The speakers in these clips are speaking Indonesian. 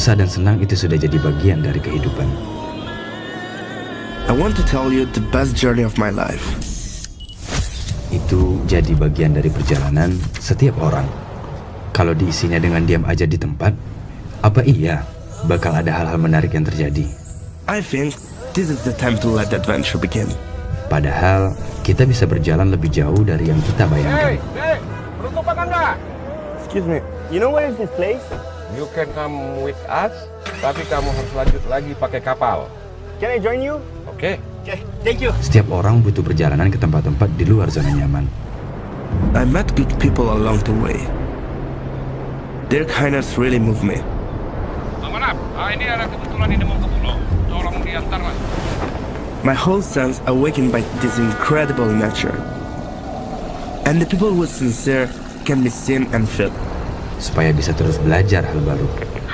Susah dan senang itu sudah jadi bagian dari kehidupan. I want to tell you the best journey of my life. Itu jadi bagian dari perjalanan setiap orang. Kalau diisinya dengan diam aja di tempat, apa iya bakal ada hal-hal menarik yang terjadi? I think this is the time to let the adventure begin. Padahal kita bisa berjalan lebih jauh dari yang kita bayangkan. Hey, beruntung apa enggak? Excuse me, you know where is this place? You can come with us, tapi kamu harus lanjut lagi pakai kapal. Can I join you? Oke? Okay, thank you. Setiap orang butuh perjalanan ke tempat-tempat di luar zona nyaman. I met good people along the way. Their kindness really moved me. Amanap, ini ada kebetulan ini mau ke pulau. Tolong diantar lah. My whole sense awakened by this incredible nature. And the people who are sincere can be seen and felt. Supaya bisa terus belajar hal baru.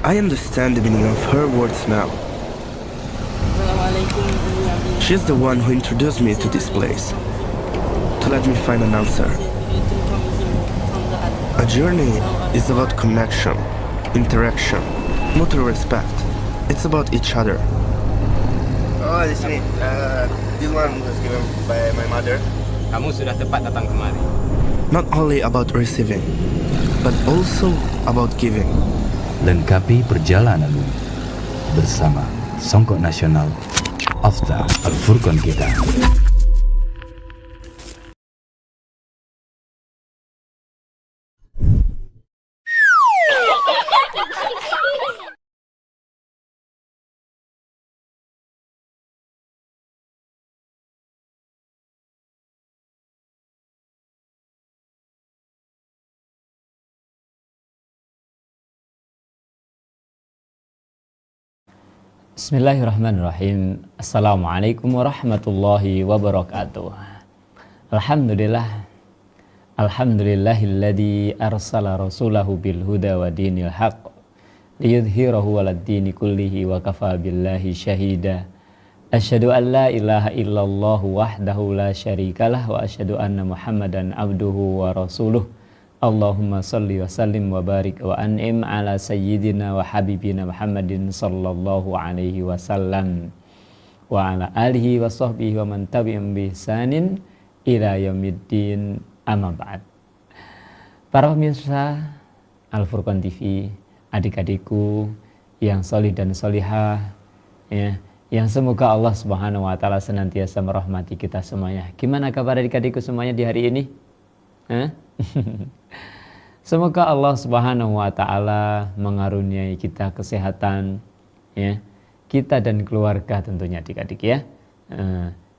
I understand the meaning of her words now. She's the one who introduced me to this place, to let me find an answer. A journey is about connection, interaction, mutual respect. It's about each other. Oh, di sini. This one was given by my mother. Kamu sudah tepat datang kemari. Not only about receiving, but also about giving. Lengkapi perjalananmu bersama Songkok Nasional After Al-Furqan kita. Bismillahirrahmanirrahim. Assalamualaikum warahmatullahi wabarakatuh. Alhamdulillahilladzi arsala rasulahu bil huda wa dinil haqq liyudhhirahu 'alad dini kullihi wa kafa billahi syahida. Asyhadu an la ilaha illallah wahdahu la syarikalah wa asyhadu anna Muhammadan abduhu wa rasuluh. Allahumma salli wa sallim wa barik wa an'im ala sayyidina wa habibina Muhammadin sallallahu alaihi wasallam wa ala alihi wa sahbihi wa man tabi'im bi ihsanin ila yaumiddin, amma ba'd. Para pemirsa Al-Furqan TV, adik-adikku yang solih dan solihah, ya, yang semoga Allah Subhanahu wa taala senantiasa merahmati kita semuanya. Gimana kabar adik-adikku semuanya di hari ini? Semoga Allah Subhanahu wa taala mengaruniai kita kesehatan, ya. Kita dan keluarga tentunya adik-adik, ya.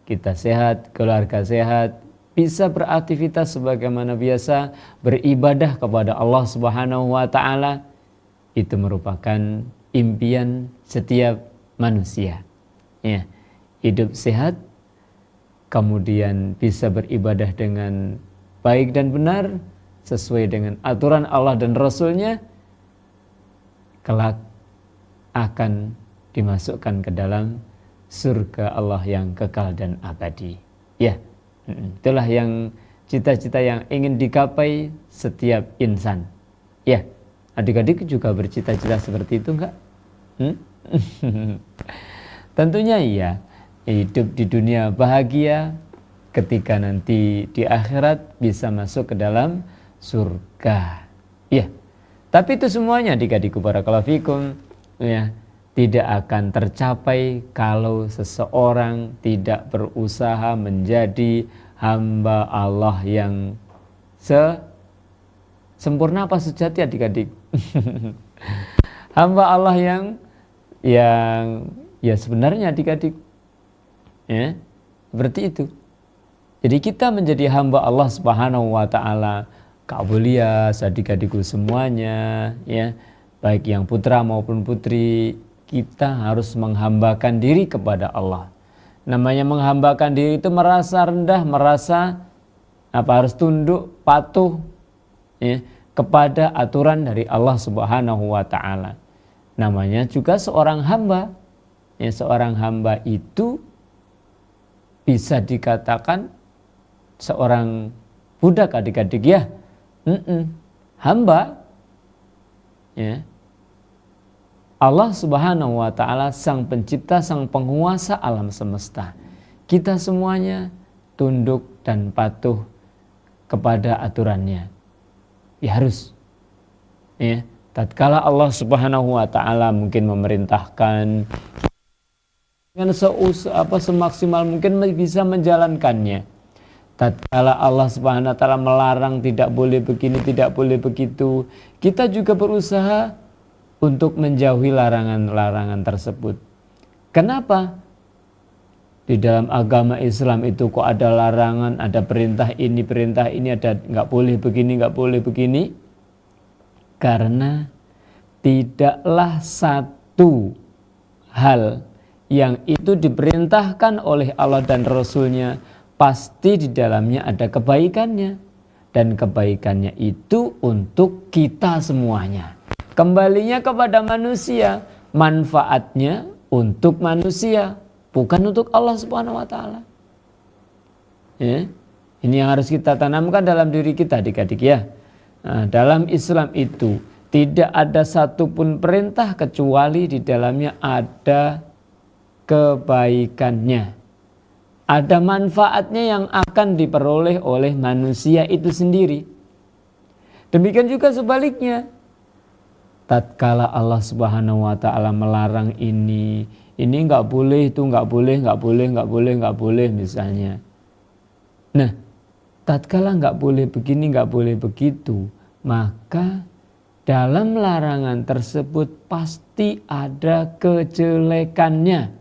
Kita sehat, keluarga sehat, bisa beraktivitas sebagaimana biasa, beribadah kepada Allah Subhanahu wa taala. Itu merupakan impian setiap manusia, ya. Hidup sehat, kemudian bisa beribadah dengan baik dan benar sesuai dengan aturan Allah dan Rasulnya, kelak akan dimasukkan ke dalam surga Allah yang kekal dan abadi. Ya, itulah yang cita-cita yang ingin digapai setiap insan. Ya, adik-adik juga bercita-cita seperti itu enggak? Tentunya iya. Hidup di dunia bahagia, ketika nanti di akhirat bisa masuk ke dalam surga. Ya. Tapi itu semuanya adik-adikku barakallahu fikum, ya, tidak akan tercapai kalau seseorang tidak berusaha menjadi hamba Allah yang sempurna apa sejati adik-adik. Hamba Allah yang ya sebenarnya adik-adik, ya, seperti itu. Jadi kita menjadi hamba Allah Subhanahu wa taala, Kak Bulia, adik-adikku semuanya, ya, baik yang putra maupun putri, kita harus menghambakan diri kepada Allah. Namanya menghambakan diri itu merasa rendah, merasa harus tunduk, patuh, ya, kepada aturan dari Allah Subhanahu wa taala. Namanya juga seorang hamba. Ya, seorang hamba itu bisa dikatakan seorang budak adik-adik, ya. Hamba, ya. Allah Subhanahu wa Ta'ala, sang pencipta, sang penguasa alam semesta. Kita semuanya tunduk dan patuh kepada aturannya. Ya harus. Ya, tatkala Allah Subhanahu wa Ta'ala mungkin memerintahkan dengan semaksimal mungkin bisa menjalankannya. Tatkala Allah Subhanahu wa Ta'ala melarang tidak boleh begini, tidak boleh begitu, kita juga berusaha untuk menjauhi larangan-larangan tersebut. Kenapa? Di dalam agama Islam itu kok ada larangan, ada perintah ini, ada nggak boleh begini, nggak boleh begini. Karena tidaklah satu hal yang itu diperintahkan oleh Allah dan Rasul-Nya pasti di dalamnya ada kebaikannya. Dan kebaikannya itu untuk kita semuanya. Kembalinya kepada manusia, manfaatnya untuk manusia, bukan untuk Allah Subhanahu wa Ta'ala. Ya, ini yang harus kita tanamkan dalam diri kita, adik-adik ya. Nah, dalam Islam itu tidak ada satupun perintah kecuali di dalamnya ada kebaikannya. Ada manfaatnya yang akan diperoleh oleh manusia itu sendiri. Demikian juga sebaliknya. Tatkala Allah Subhanahu wa Ta'ala melarang ini nggak boleh, itu nggak boleh misalnya. Nah, tatkala nggak boleh begini, nggak boleh begitu, maka dalam larangan tersebut pasti ada kejelekannya.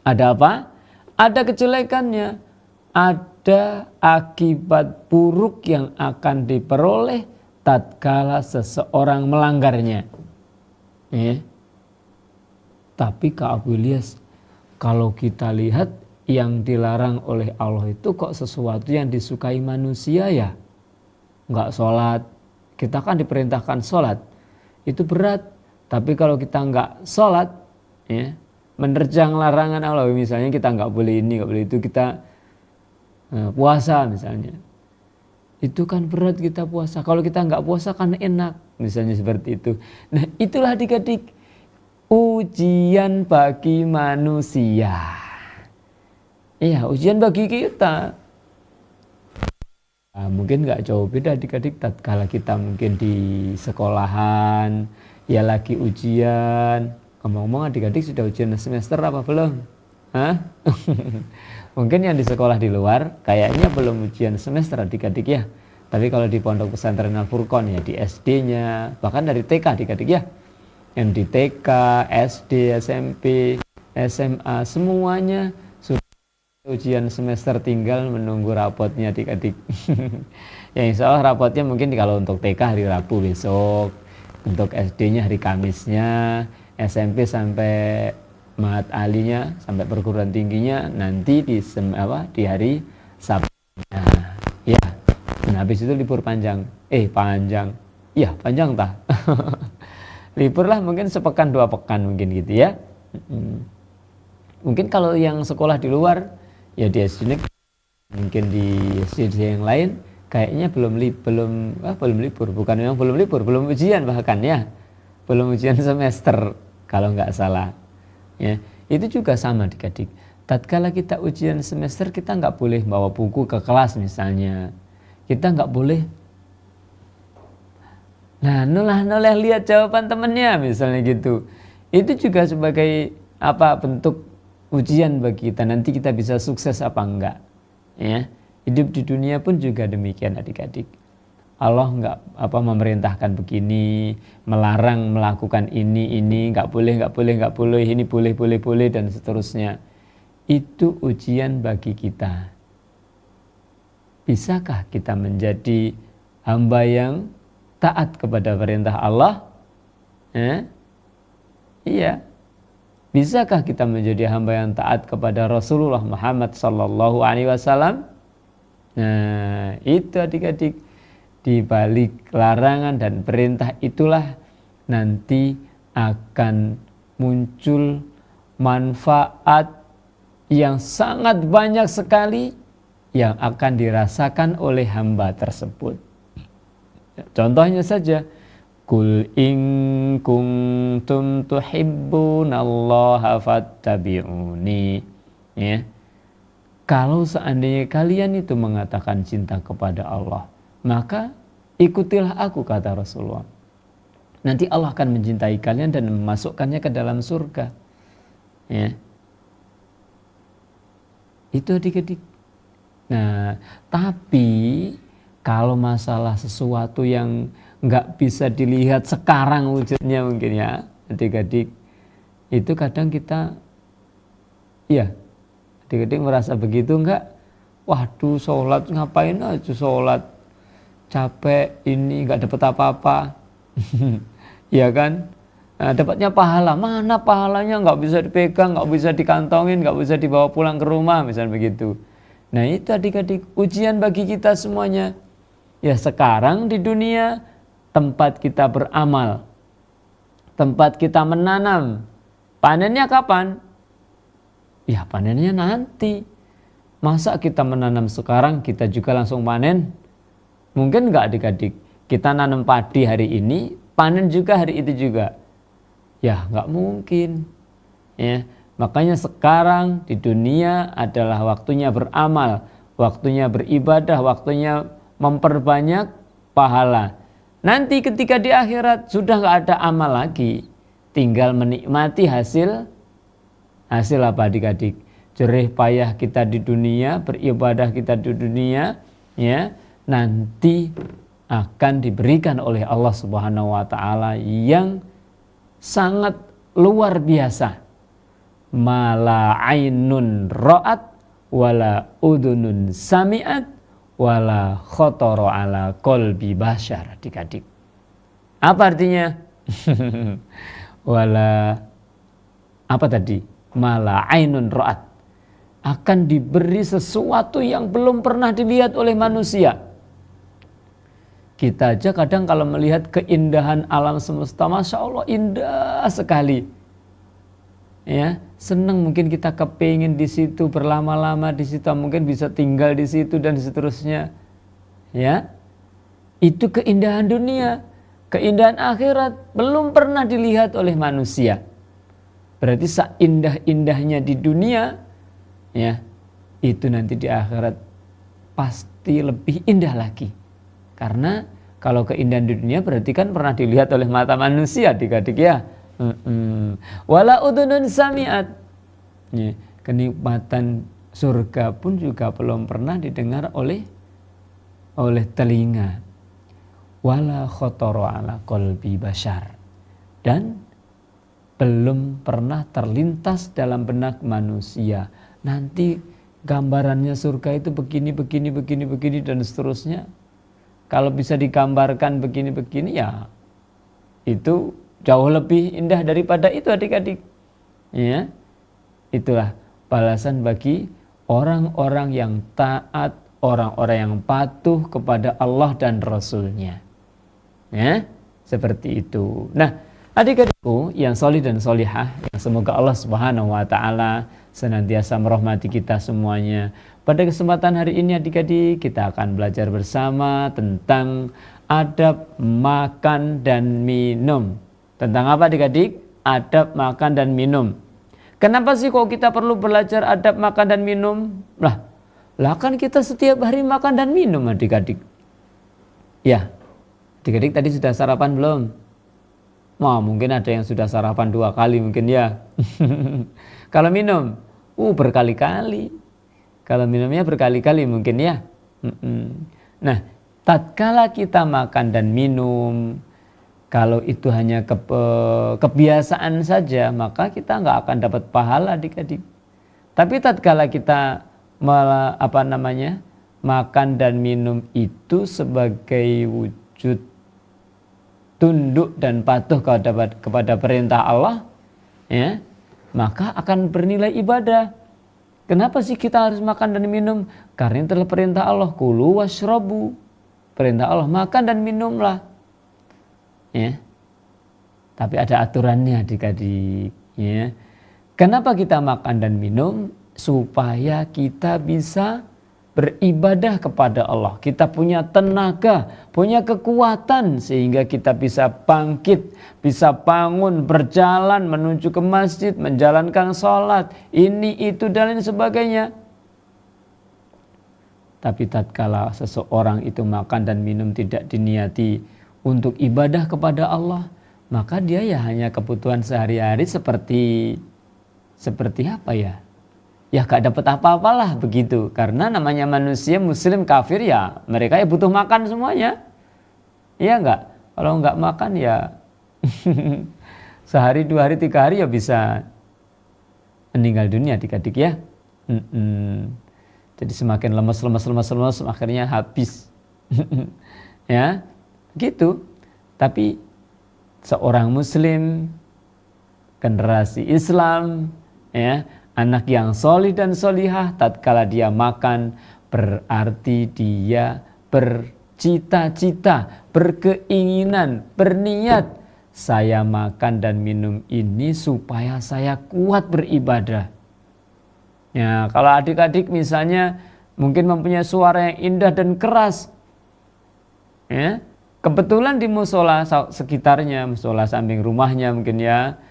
Ada apa? Ada kejelekannya. Ada akibat buruk yang akan diperoleh tatkala seseorang melanggarnya. Ya. Tapi Kak Abu Ilyas, kalau kita lihat yang dilarang oleh Allah itu kok sesuatu yang disukai manusia ya? Nggak sholat, kita kan diperintahkan sholat, itu berat. Tapi kalau kita nggak sholat, ya, menerjang larangan Allah, misalnya kita nggak boleh ini, nggak boleh itu, kita puasa misalnya, itu kan berat kita puasa. Kalau kita nggak puasa kan enak, misalnya seperti itu. Nah, itulah adik-adik ujian bagi manusia. Iya, ujian bagi kita. Nah, mungkin nggak jauh beda adik-adik tatkala kita mungkin di sekolahan ya lagi ujian. Ngomong-ngomong, adik-adik sudah ujian semester apa belum? Hah? Mungkin yang di sekolah di luar kayaknya belum ujian semester adik-adik ya. Tapi kalau di Pondok Pesantren Al Furqon ya di SD-nya, bahkan dari TK adik-adik ya. Yang di TK, SD, SMP, SMA semuanya sudah ujian semester, tinggal menunggu rapotnya adik-adik. Ya insya Allah rapotnya mungkin kalau untuk TK hari Rabu besok, untuk SD-nya hari Kamisnya, SMP sampai Mahat Alinya sampai perguruan tingginya nanti di hari Sabtu. Ya, nah, habis itu libur panjang. Panjang. Iya, panjang tah. Libur lah mungkin sepekan 2 pekan mungkin gitu ya. Mungkin kalau yang sekolah di luar ya di SD mungkin di SD yang lain kayaknya belum libur, bukan memang belum libur, belum ujian bahkan ya. Belum ujian semester kalau nggak salah. Ya, itu juga sama adik-adik. Tatkala kita ujian semester kita nggak boleh bawa buku ke kelas misalnya. Kita nggak boleh noleh lihat jawaban temennya misalnya gitu. Itu juga sebagai bentuk ujian bagi kita, nanti kita bisa sukses apa enggak. Ya, hidup di dunia pun juga demikian adik-adik. Allah nggak memerintahkan begini, melarang melakukan ini nggak boleh, ini boleh dan seterusnya. Itu ujian bagi kita. Bisakah kita menjadi hamba yang taat kepada perintah Allah? Iya. Bisakah kita menjadi hamba yang taat kepada Rasulullah Muhammad sallallahu alaihi wasallam? Nah, itu adik-adik, di balik larangan dan perintah itulah nanti akan muncul manfaat yang sangat banyak sekali yang akan dirasakan oleh hamba tersebut. Contohnya saja, Qul in kuntum tuhibbunallaha fattabi'uni. Ya. Kalau seandainya kalian itu mengatakan cinta kepada Allah, maka ikutilah aku, kata Rasulullah. Nanti Allah akan mencintai kalian dan memasukkannya ke dalam surga. Ya. Itu adik-adik. Nah, tapi kalau masalah sesuatu yang nggak bisa dilihat sekarang wujudnya mungkin ya, adik-adik, itu kadang kita, ya, adik-adik merasa begitu enggak? Waduh, sholat ngapain aja sholat, capek ini nggak dapat apa-apa, ya kan? Nah, dapatnya pahala, mana pahalanya, nggak bisa dipegang, nggak bisa dikantongin, nggak bisa dibawa pulang ke rumah, misalnya begitu. Nah itu adik-adik ujian bagi kita semuanya. Ya sekarang di dunia tempat kita beramal, tempat kita menanam, panennya kapan? Ya panennya nanti. Masa kita menanam sekarang kita juga langsung panen? Mungkin nggak adik-adik? Kita nanam padi hari ini, panen juga hari itu juga. Ya nggak mungkin. Ya, makanya sekarang di dunia adalah waktunya beramal, waktunya beribadah, waktunya memperbanyak pahala. Nanti ketika di akhirat sudah nggak ada amal lagi, tinggal menikmati hasil apa adik-adik? Jerih payah kita di dunia, beribadah kita di dunia, ya nanti akan diberikan oleh Allah Subhanahu wa taala yang sangat luar biasa. Mala ainun ra'at wala udunun sami'at wala khotoro ala qalbi bashar, adik-adik. Apa artinya? Wala apa tadi? Mala ainun ra'at, akan diberi sesuatu yang belum pernah dilihat oleh manusia. Kita aja kadang kalau melihat keindahan alam semesta, Masya Allah indah sekali. Ya, senang mungkin kita kepingin di situ, berlama-lama di situ, mungkin bisa tinggal di situ dan seterusnya. Ya, itu keindahan dunia, keindahan akhirat belum pernah dilihat oleh manusia. Berarti seindah-indahnya di dunia, ya, itu nanti di akhirat pasti lebih indah lagi. Karena kalau keindahan di dunia berarti kan pernah dilihat oleh mata manusia, adik-adik ya. Wala udunun sami'at, ya, kenikmatan surga pun juga belum pernah didengar oleh telinga. Wala khotoro ala qalbi bashar, dan belum pernah terlintas dalam benak manusia. Nanti gambarannya surga itu begini dan seterusnya. Kalau bisa digambarkan begini-begini, ya itu jauh lebih indah daripada itu, adik-adik. Ya, itulah balasan bagi orang-orang yang taat, orang-orang yang patuh kepada Allah dan Rasul-Nya. Ya, seperti itu. Nah, adik-adikku yang solih dan solihah, yang semoga Allah Subhanahu wa taala senantiasa merahmati kita semuanya. Pada kesempatan hari ini adik-adik kita akan belajar bersama tentang adab makan dan minum. Tentang apa adik-adik? Adab makan dan minum. Kenapa sih kok kita perlu belajar adab makan dan minum? Lah kan kita setiap hari makan dan minum adik-adik. Ya, adik-adik tadi sudah sarapan belum? Wah, mungkin ada yang sudah sarapan 2 kali mungkin ya. Kalau minum, berkali-kali. Kalau minumnya berkali-kali mungkin ya. Nah, tatkala kita makan dan minum, kalau itu hanya kebiasaan saja, maka kita nggak akan dapat pahala adik-adik. Tapi tatkala kita makan dan minum itu sebagai wujud tunduk dan patuh kepada perintah Allah, ya, maka akan bernilai ibadah. Kenapa sih kita harus makan dan minum? Karena itu adalah perintah Allah, kulu washrabu. Perintah Allah, makan dan minumlah. Ya. Tapi ada aturannya adik-adik. Ya. Kenapa kita makan dan minum? Supaya kita bisa beribadah kepada Allah. Kita punya tenaga, punya kekuatan sehingga kita bisa bangkit, bisa bangun, berjalan menuju ke masjid, menjalankan sholat, ini, itu, dan lain sebagainya. Tapi tatkala seseorang itu makan dan minum tidak diniati untuk ibadah kepada Allah, maka dia ya hanya kebutuhan sehari-hari seperti apa ya? Ya gak dapat apa-apalah begitu. Karena namanya manusia muslim kafir ya mereka ya butuh makan semuanya. Iya enggak? Kalau enggak makan ya sehari, 2 hari, 3 hari ya bisa meninggal dunia adik-adik ya. Jadi semakin lemes akhirnya habis. Ya gitu. Tapi seorang muslim generasi Islam ya, anak yang solih dan solihah, tatkala dia makan berarti dia bercita-cita, berkeinginan, berniat, saya makan dan minum ini supaya saya kuat beribadah. Ya, kalau adik-adik misalnya mungkin mempunyai suara yang indah dan keras, ya, kebetulan di musola sekitarnya, musola samping rumahnya mungkin ya,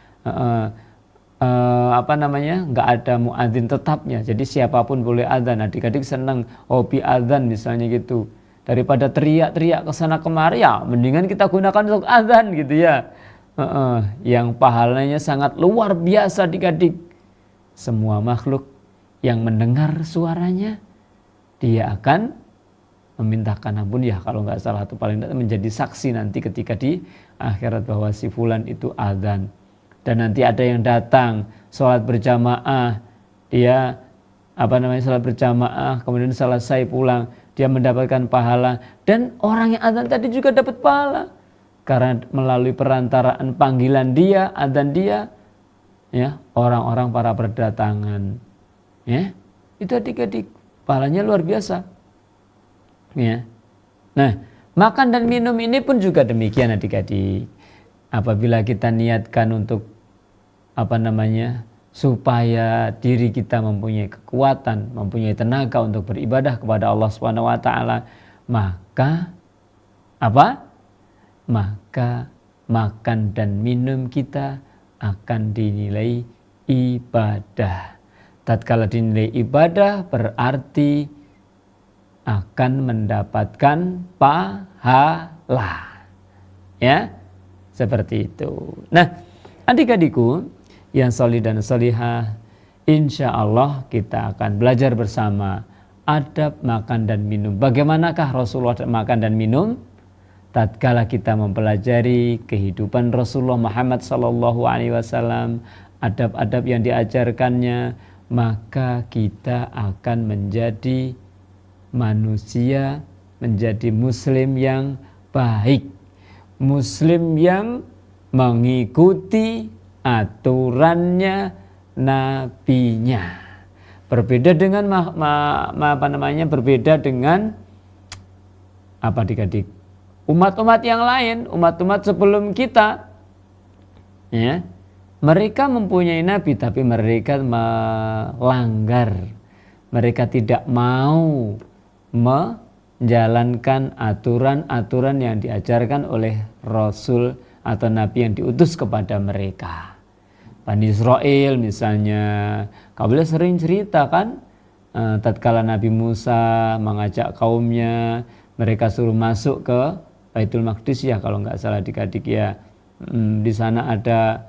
nggak ada muadzin tetapnya, jadi siapapun boleh adzan. Adik-adik senang hobi adzan misalnya gitu, daripada teriak-teriak kesana kemari ya mendingan kita gunakan untuk adzan gitu ya. Yang pahalanya sangat luar biasa adik-adik. Semua makhluk yang mendengar suaranya dia akan memintakan ampun ya, kalau nggak salah itu paling tidak menjadi saksi nanti ketika di akhirat bahwa si fulan itu adzan. Dan nanti ada yang datang sholat berjamaah, dia sholat berjamaah kemudian selesai pulang, dia mendapatkan pahala, dan orang yang adzan tadi juga dapat pahala karena melalui perantaraan panggilan dia, adzan dia, ya, orang-orang para berdatangan, ya, itu adik-adik pahalanya luar biasa, ya. Nah, makan dan minum ini pun juga demikian adik-adik. Apabila kita niatkan untuk supaya diri kita mempunyai kekuatan, mempunyai tenaga untuk beribadah kepada Allah Subhanahu wa taala, maka makan dan minum kita akan dinilai ibadah. Tatkala dinilai ibadah berarti akan mendapatkan pahala. Ya, seperti itu. Nah, adik-adikku yang solih dan solihah, insya Allah kita akan belajar bersama adab makan dan minum. Bagaimanakah Rasulullah makan dan minum? Tatkala kita mempelajari kehidupan Rasulullah Muhammad SAW, adab-adab yang diajarkannya, maka kita akan menjadi manusia, menjadi muslim yang baik, muslim yang mengikuti aturannya nabinya. Berbeda dengan berbeda dengan adik-adik umat-umat yang lain, umat-umat sebelum kita, ya, mereka mempunyai nabi tapi mereka melanggar, mereka tidak mau menjalankan aturan-aturan yang diajarkan oleh Rasul atau nabi yang diutus kepada mereka. Bani Israel misalnya, Kabilah sering cerita kan, tatkala Nabi Musa mengajak kaumnya, mereka suruh masuk ke Baitul Maqdis ya kalau nggak salah adik-adik ya. Di sana ada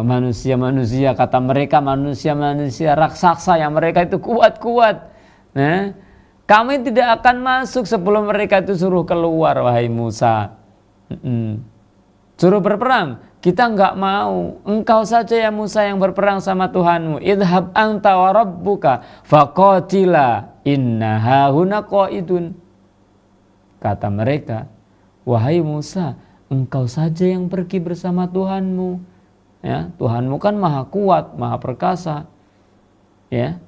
manusia-manusia, kata mereka manusia-manusia raksasa yang mereka itu kuat-kuat. Nah, kami tidak akan masuk sebelum mereka itu suruh keluar, wahai Musa. Suruh berperang, kita enggak mau. Engkau saja ya Musa yang berperang sama Tuhanmu. Idhab anta wa rabbuka faqatila inna hahuna qaidun. Kata mereka, wahai Musa, engkau saja yang pergi bersama Tuhanmu. Ya, Tuhanmu kan maha kuat, maha perkasa. Ya,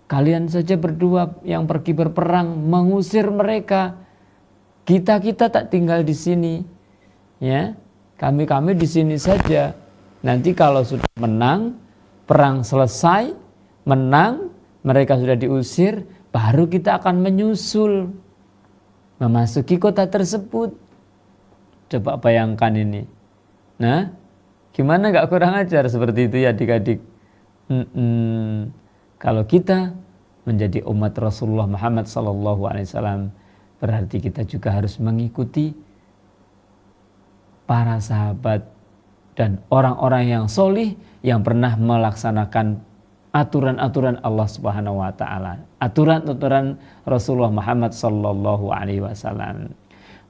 kalian saja berdua yang pergi berperang mengusir mereka. Kita tak tinggal di sini. Ya. Kami di sini saja. Nanti kalau sudah menang, perang selesai, menang, mereka sudah diusir, baru kita akan menyusul memasuki kota tersebut. Coba bayangkan ini. Nah, gimana nggak kurang ajar seperti itu ya adik-adik? Kalau kita menjadi umat Rasulullah Muhammad SAW, berarti kita juga harus mengikuti para sahabat dan orang-orang yang solih yang pernah melaksanakan aturan-aturan Allah Subhanahu wa taala, aturan-aturan Rasulullah Muhammad sallallahu alaihi wasallam.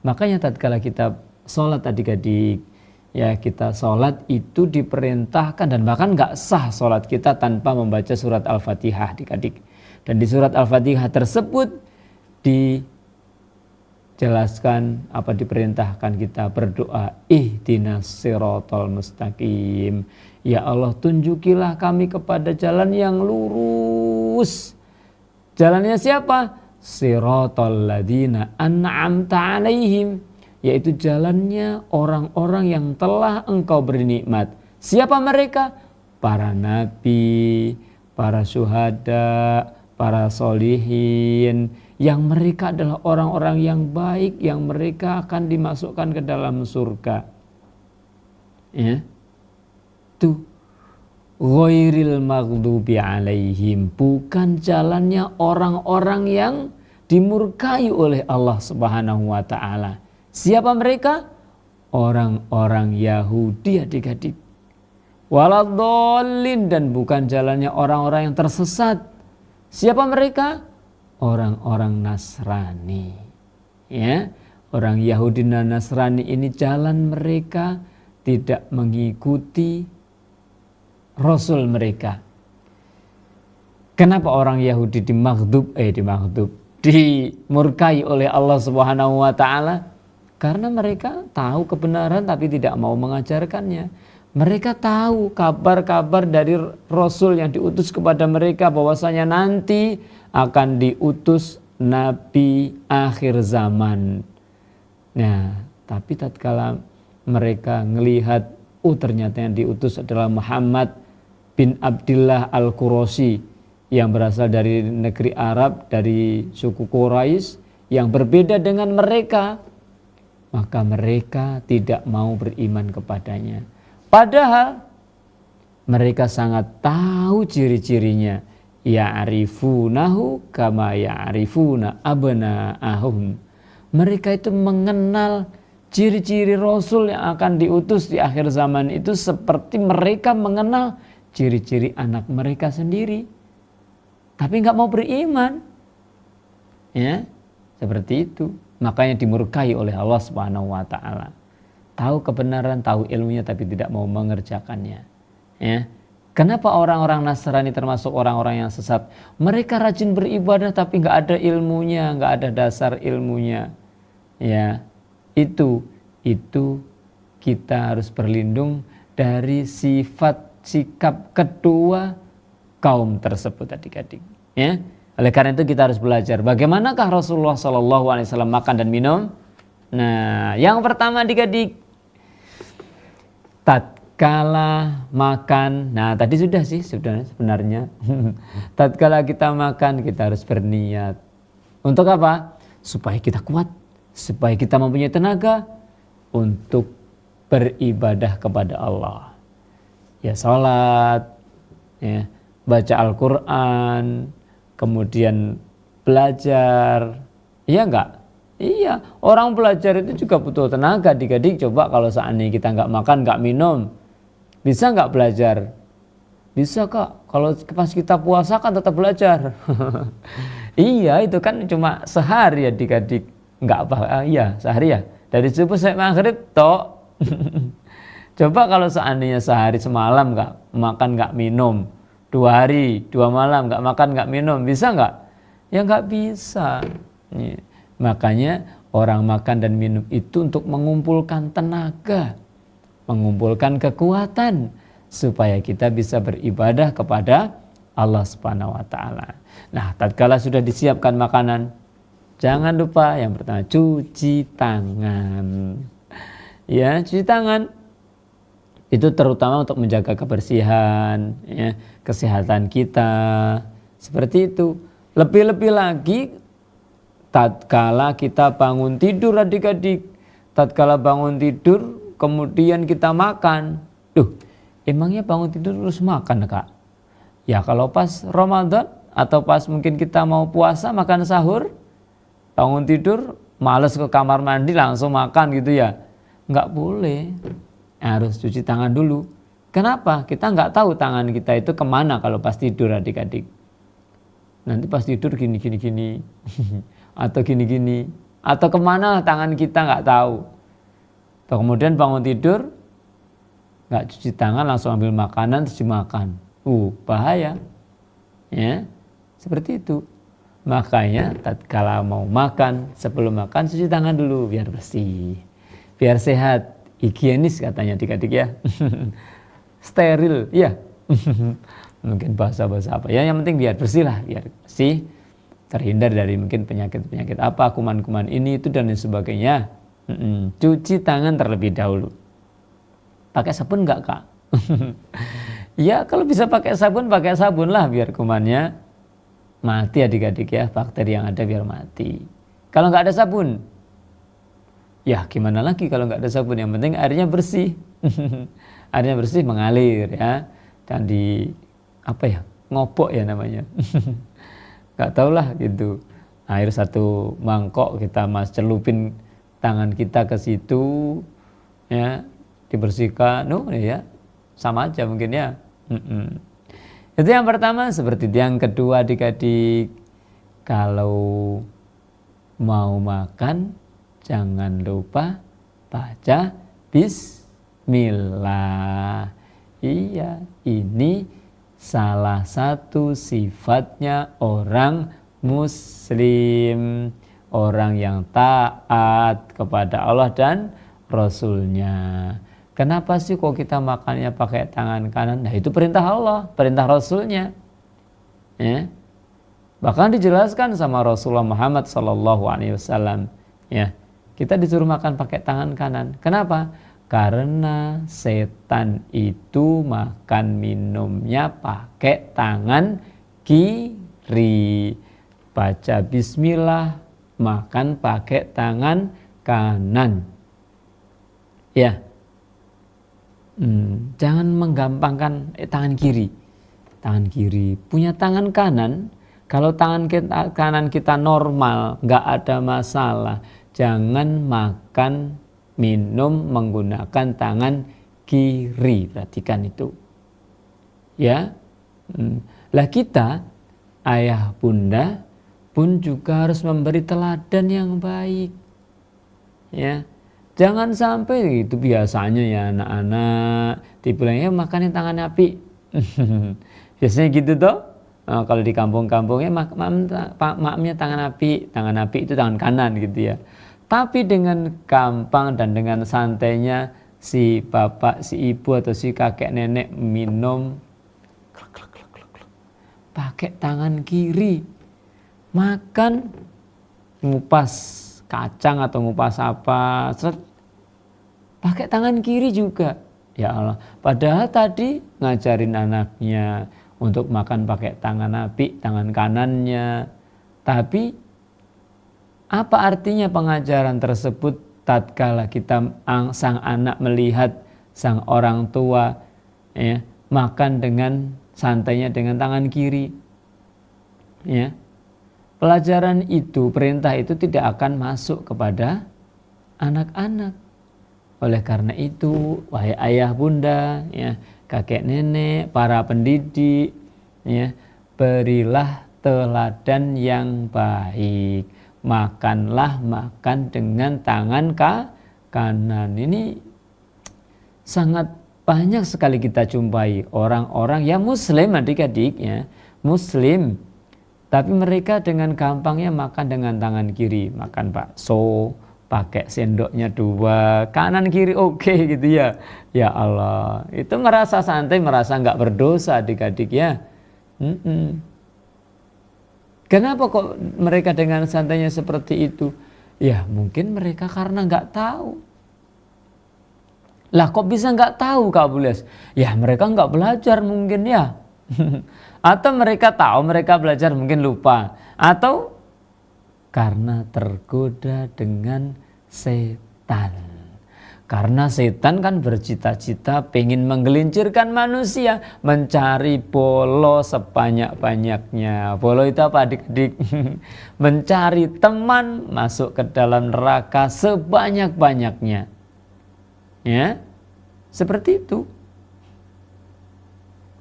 Makanya tatkala kita sholat adik-adik, ya kita sholat itu diperintahkan dan bahkan nggak sah sholat kita tanpa membaca surat Al-Fatihah adik-adik. Dan di surat Al-Fatihah tersebut dijelaskan apa diperintahkan kita berdoa, ihdinas siratal mustaqim. Ya Allah, tunjukilah kami kepada jalan yang lurus. Jalannya siapa? Siratal ladzina an'amta alaihim, yaitu jalannya orang-orang yang telah engkau beri nikmat. Siapa mereka? Para nabi, para syuhada, para solihin, yang mereka adalah orang-orang yang baik, yang mereka akan dimasukkan ke dalam surga. Ya. Tuh, ghairil maghdubi alaihim, bukan jalannya orang-orang yang dimurkai oleh Allah Subhanahu wa taala. Siapa mereka? Orang-orang Yahudi adik-adik. Waladhdallin, dan bukan jalannya orang-orang yang tersesat. Siapa mereka? Orang-orang Nasrani. Ya, orang Yahudi dan Nasrani ini jalan mereka tidak mengikuti Rasul mereka. Kenapa orang Yahudi dimurkai oleh Allah Subhanahu wa taala? Karena mereka tahu kebenaran tapi tidak mau mengajarkannya. Mereka tahu kabar-kabar dari Rasul yang diutus kepada mereka bahwasanya nanti akan diutus Nabi akhir zaman. Nah, tapi tatkala mereka melihat, ternyata yang diutus adalah Muhammad bin Abdullah Al-Quraisy yang berasal dari negeri Arab, dari suku Quraisy yang berbeda dengan mereka, maka mereka tidak mau beriman kepadanya. Padahal mereka sangat tahu ciri-cirinya. Ya'rifunahu kama ya'rifuna abna'ahum. Mereka itu mengenal ciri-ciri Rasul yang akan diutus di akhir zaman itu seperti mereka mengenal ciri-ciri anak mereka sendiri. Tapi nggak mau beriman. Ya, seperti itu. Makanya dimurkai oleh Allah Subhanahu wa taala. Tahu kebenaran, tahu ilmunya tapi tidak mau mengerjakannya. Ya. Kenapa orang-orang Nasrani termasuk orang-orang yang sesat? Mereka rajin beribadah tapi nggak ada ilmunya, nggak ada dasar ilmunya. Ya, itu kita harus berlindung dari sikap kedua kaum tersebut adik-adik. Ya, oleh karena itu kita harus belajar bagaimanakah Rasulullah SAW makan dan minum. Nah, yang pertama adik-adik, tatkala makan, nah tadi sudah sebenarnya. Tatkala kita makan kita harus berniat. Untuk apa? Supaya kita kuat, supaya kita mempunyai tenaga untuk beribadah kepada Allah. Ya salat, ya, baca Al-Quran, kemudian belajar. Iya enggak? Iya, orang belajar itu juga butuh tenaga adik-adik. Coba kalau seandainya kita enggak makan, enggak minum, bisa enggak belajar? Bisa kak, kalau pas kita puasa kan tetap belajar. Iya, itu kan cuma sehari adik-adik. Enggak apa, iya sehari ya. Dari subuh sampai maghrib tok. Coba kalau seandainya sehari semalam enggak makan, enggak minum, 2 hari, 2 malam enggak makan, enggak minum, bisa enggak? Ya enggak bisa. Makanya orang makan dan minum itu untuk mengumpulkan tenaga, mengumpulkan kekuatan supaya kita bisa beribadah kepada Allah Subhanahu wa taala. Nah, tatkala sudah disiapkan makanan, jangan lupa yang pertama cuci tangan. Ya, cuci tangan. Itu terutama untuk menjaga kebersihan, ya, kesehatan kita. Seperti itu. Lebih-lebih lagi tatkala kita bangun tidur adik-adik, tatkala bangun tidur kemudian kita makan. Duh, emangnya bangun tidur terus makan, Kak? Ya kalau pas Ramadan atau pas mungkin kita mau puasa makan sahur, bangun tidur males ke kamar mandi langsung makan gitu ya. Nggak boleh, harus cuci tangan dulu. Kenapa? Kita nggak tahu tangan kita itu kemana kalau pas tidur adik-adik. Nanti pas tidur gini atau gini atau kemana tangan kita nggak tahu. Atau kemudian bangun tidur nggak cuci tangan langsung ambil makanan terus dimakan. Bahaya. Ya, seperti itu. Makanya tatkala mau makan, sebelum makan cuci tangan dulu biar bersih, biar sehat, higienis katanya adik-adik ya. Steril, ya. Mungkin bahasa-bahasa apa ya, yang penting biar bersih lah, biar bersih, terhindar dari mungkin penyakit-penyakit apa, kuman-kuman ini itu dan lain sebagainya. Cuci tangan terlebih dahulu. Pakai sabun enggak, Kak? Ya kalau bisa pakai sabun lah biar kumannya mati adik-adik ya, bakteri yang ada biar mati. Kalau nggak ada sabun, ya gimana lagi kalau nggak ada sabun, yang penting airnya bersih. Airnya bersih mengalir ya, dan di apa ya, ngopok ya namanya. Nggak tahu lah gitu. Air satu mangkok kita celupin tangan kita ke situ ya, dibersihkan, ya sama aja mungkin ya. Itu yang pertama. Seperti itu. Yang kedua adik-adik, kalau mau makan jangan lupa baca bismillah. Iya, ini salah satu sifatnya orang muslim, orang yang taat kepada Allah dan Rasulnya. Kenapa sih kok kita makannya pakai tangan kanan? Nah itu perintah Allah, perintah Rasulnya. Ya. Bahkan dijelaskan sama Rasulullah Muhammad SAW. Ya, kita disuruh makan pakai tangan kanan. Kenapa? Karena setan itu makan minumnya pakai tangan kiri. Baca bismillah, makan pakai tangan kanan. Ya. Jangan menggampangkan tangan kiri. Tangan kiri punya tangan kanan. Kalau tangan kanan kita normal, nggak ada masalah. Jangan makan, minum menggunakan tangan kiri. Perhatikan itu. Ya, lah kita, ayah bunda pun juga harus memberi teladan yang baik. Ya. Jangan sampai itu biasanya ya anak-anak dibilangnya makannya tangan api. Biasanya gitu toh. Nah, kalau di kampung-kampungnya makamnya tangan api itu tangan kanan gitu ya. Tapi dengan gampang dan dengan santainya si bapak, si ibu atau si kakek nenek minum pakai tangan kiri. Makan ngupas kacang atau ngupas apa, pakai tangan kiri juga. Ya Allah, padahal tadi ngajarin anaknya untuk makan pakai tangan api, tangan kanannya. Tapi apa artinya pengajaran tersebut tatkala kita sang anak melihat sang orang tua ya, makan dengan santainya dengan tangan kiri. Ya. Pelajaran itu, perintah itu tidak akan masuk kepada anak-anak. Oleh karena itu, wahai ayah bunda, ya, kakek nenek, para pendidik, ya, berilah teladan yang baik. Makanlah makan dengan tangan kanan. Ini sangat banyak sekali kita jumpai orang-orang yang muslim adik-adik ya, muslim. Tapi mereka dengan gampangnya makan dengan tangan kiri, makan bakso, pakai sendoknya dua, kanan kiri oke gitu ya. Ya Allah, itu merasa santai, merasa nggak berdosa adik-adik ya. Kenapa kok mereka dengan santainya seperti itu? Ya mungkin mereka karena nggak tahu. Lah kok bisa nggak tahu Kak Bules? Ya mereka nggak belajar mungkin ya. Atau mereka tahu, mereka belajar mungkin lupa. Atau karena tergoda dengan setan. Karena setan kan bercita-cita pengen menggelincirkan manusia, mencari polo sebanyak-banyaknya. Polo itu apa adik-adik? Mencari teman masuk ke dalam neraka sebanyak-banyaknya. Ya, seperti itu.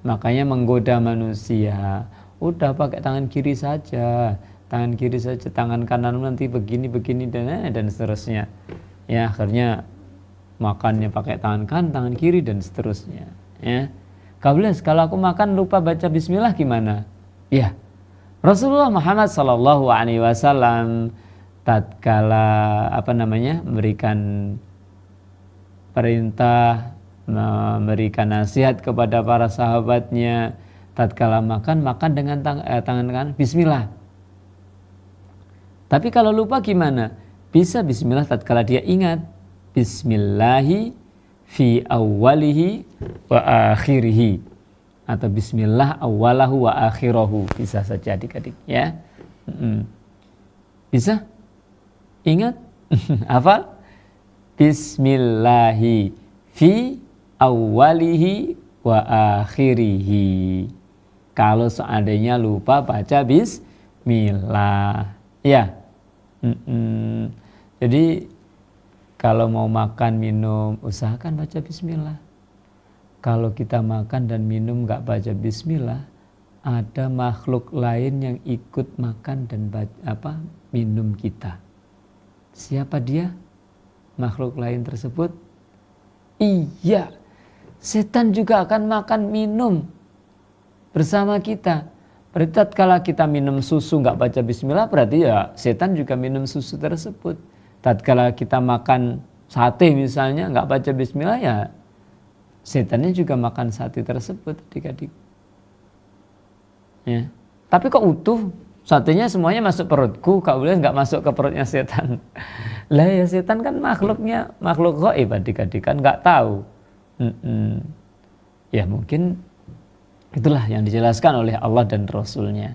Makanya menggoda manusia. Udah pakai tangan kiri saja, tangan kiri saja, tangan kanan nanti begini dan seterusnya. Ya, akhirnya makannya pakai tangan kanan, tangan kiri dan seterusnya. Ya, Kables, kalau aku makan lupa baca bismillah gimana? Ya, Rasulullah Muhammad SAW tatkala memberikan perintah, memberikan nasihat kepada para sahabatnya, tatkala makan dengan tangan kanan bismillah. Tapi kalau lupa gimana? Bisa bismillah tatkala dia ingat. Bismillahi fi awwalihi wa akhirihi, atau bismillah awwalahu wa akhirahu, bisa saja adik-adik ya. Bisa? Ingat? Hafal? Bismillahi fi awwalihi wa akhirihi. Kalau seandainya lupa baca bismillah ya. Jadi kalau mau makan minum usahakan baca bismillah. Kalau kita makan dan minum nggak baca bismillah, ada makhluk lain yang ikut makan dan minum kita. Siapa dia? Makhluk lain tersebut? Iya, setan juga akan makan minum bersama kita. Berarti tatkala kita minum susu nggak baca bismillah, berarti ya setan juga minum susu tersebut. Tatkala kita makan sate misalnya nggak baca bismillah, ya setannya juga makan sate tersebut adik-adik. Ya. Tapi kok utuh? Satenya semuanya masuk perutku, kak boleh nggak masuk ke perutnya setan? Lah ya setan kan makhluk gaib adik-adik, kan nggak tahu. Ya mungkin itulah yang dijelaskan oleh Allah dan Rasulnya.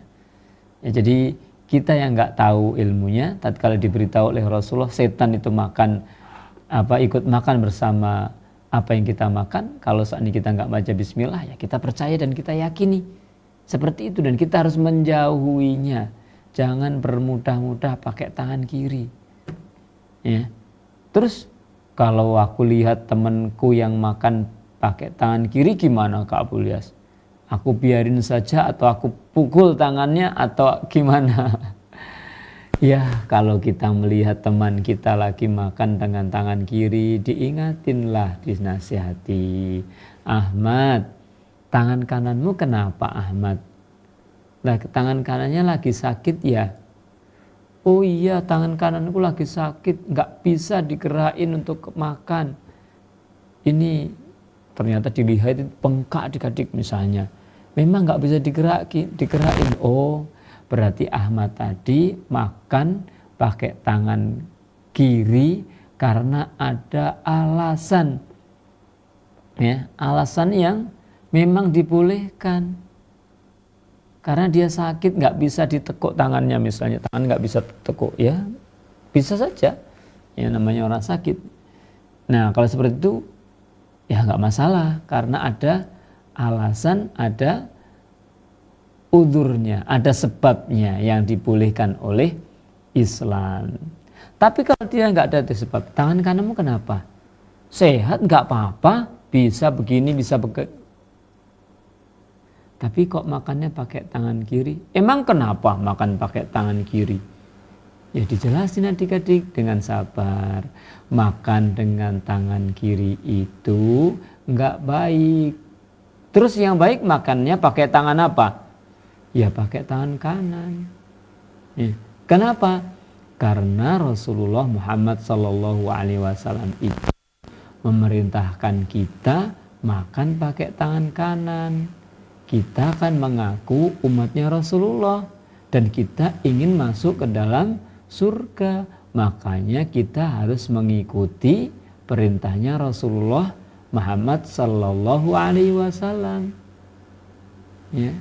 Ya, jadi kita yang nggak tahu ilmunya, tatkala diberitahu oleh Rasulullah setan itu ikut makan bersama apa yang kita makan, kalau seandainya kita nggak baca bismillah, ya kita percaya dan kita yakini seperti itu, dan kita harus menjauhinya. Jangan bermudah-mudah pakai tangan kiri. Ya. Terus kalau aku lihat temanku yang makan pakai tangan kiri gimana Kak Abu Lias? Aku biarin saja atau aku pukul tangannya atau gimana? Ya, kalau kita melihat teman kita lagi makan dengan tangan kiri, diingatinlah, dinasihati. Ahmad, tangan kananmu kenapa Ahmad? Nah, tangan kanannya lagi sakit ya? Oh iya, tangan kananku lagi sakit, nggak bisa digerakin untuk makan. Ini ternyata dilihat bengkak adik-adik misalnya. Memang nggak bisa digerakin. Oh, berarti Ahmad tadi makan pakai tangan kiri karena ada alasan. Ya, alasan yang memang dibolehkan. Karena dia sakit, nggak bisa ditekuk tangannya misalnya, tangan nggak bisa tekuk, ya bisa saja. Ya namanya orang sakit. Nah kalau seperti itu, ya nggak masalah karena ada alasan, ada udurnya, ada sebabnya yang dibolehkan oleh Islam. Tapi kalau dia nggak ada sebab, tangan kananmu kenapa? Sehat nggak apa-apa, bisa begini, bisa begitu. Tapi kok makannya pakai tangan kiri? Emang kenapa makan pakai tangan kiri? Ya dijelasin adik-adik dengan sabar. Makan dengan tangan kiri itu nggak baik. Terus yang baik makannya pakai tangan apa? Ya pakai tangan kanan. Ya. Kenapa? Karena Rasulullah Muhammad SAW itu memerintahkan kita makan pakai tangan kanan. Kita kan mengaku umatnya Rasulullah dan kita ingin masuk ke dalam surga. Makanya kita harus mengikuti perintahnya Rasulullah Muhammad sallallahu alaihi wasallam. Ya,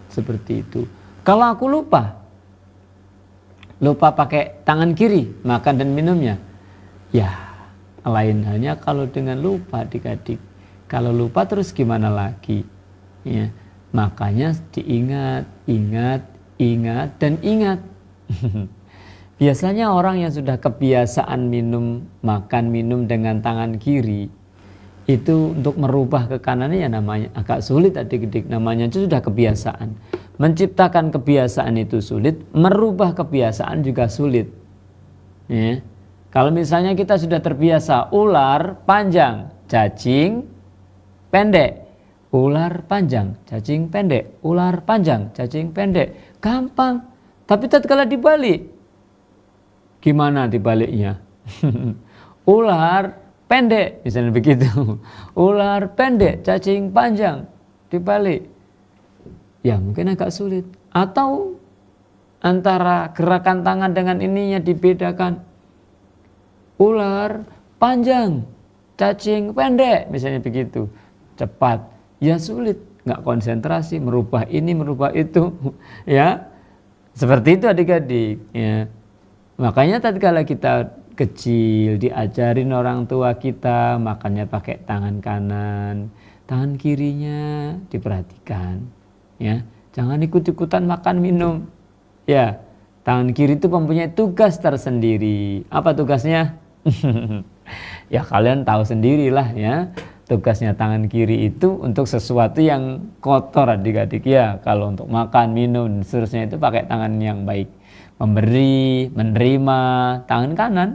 seperti itu. Kalau aku lupa pakai tangan kiri makan dan minumnya, ya lain halnya kalau dengan lupa adik-adik. Kalau lupa terus gimana lagi? Ya, makanya diingat, ingat dan ingat. Biasanya orang yang sudah kebiasaan makan minum dengan tangan kiri, itu untuk merubah ke kanannya ya namanya agak sulit adik-adik, namanya itu sudah kebiasaan. Menciptakan kebiasaan itu sulit, merubah kebiasaan juga sulit. Ya. Kalau misalnya kita sudah terbiasa ular panjang, cacing pendek, ular panjang, cacing pendek, ular panjang, cacing pendek, gampang. Tapi tatkala dibalik, gimana dibaliknya? Ular pendek, misalnya begitu. Ular pendek, cacing panjang, dibalik. Ya mungkin agak sulit. Atau antara gerakan tangan dengan ininya dibedakan. Ular panjang, cacing pendek, misalnya begitu. Cepat, ya sulit. Nggak konsentrasi, merubah ini, merubah itu. Ya, seperti itu adik-adik. Ya. Makanya tatkala kita kecil diajarin orang tua kita makannya pakai tangan kanan, tangan kirinya diperhatikan, ya jangan ikut-ikutan makan minum, ya tangan kiri itu mempunyai tugas tersendiri. Apa tugasnya? Ya kalian tahu sendirilah ya, tugasnya tangan kiri itu untuk sesuatu yang kotor adik-adik ya. Kalau untuk makan minum dan seterusnya itu pakai tangan yang baik, memberi, menerima tangan kanan.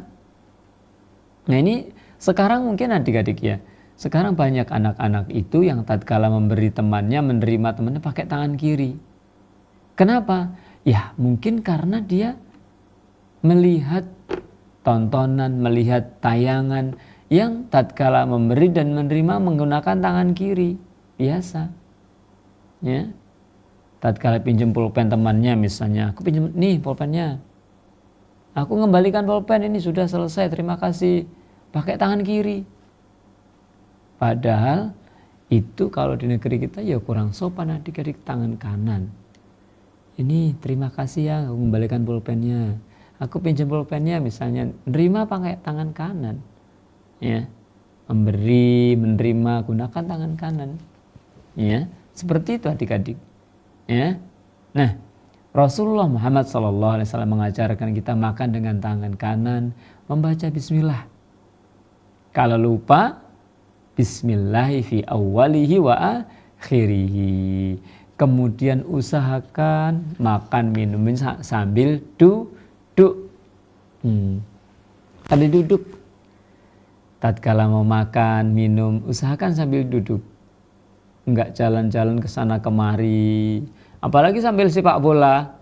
Nah ini sekarang mungkin adik-adik ya, sekarang banyak anak-anak itu yang tatkala memberi temannya, menerima temannya pakai tangan kiri. Kenapa? Ya mungkin karena dia melihat tontonan, melihat tayangan yang tatkala memberi dan menerima menggunakan tangan kiri biasa. Ya, tatkala pinjam pulpen temannya misalnya, aku pinjam nih pulpennya, aku ngembalikan pulpen ini sudah selesai, terima kasih, pakai tangan kiri. Padahal itu kalau di negeri kita ya kurang sopan adik-adik, tangan kanan. Ini terima kasih ya, aku kembalikan pulpennya. Aku pinjam pulpennya misalnya, nerima pakai tangan kanan. Ya, memberi, menerima gunakan tangan kanan. Ya, seperti itu adik-adik. Ya. Nah, Rasulullah Muhammad SAW mengajarkan kita makan dengan tangan kanan, membaca bismillah. Kalau lupa, bismillahi fi awwalihi wa akhirihi. Kemudian usahakan makan minum sambil duduk. Tadi duduk. Tatkala mau makan minum, usahakan sambil duduk. Enggak jalan-jalan ke sana kemari. Apalagi sambil sepak bola.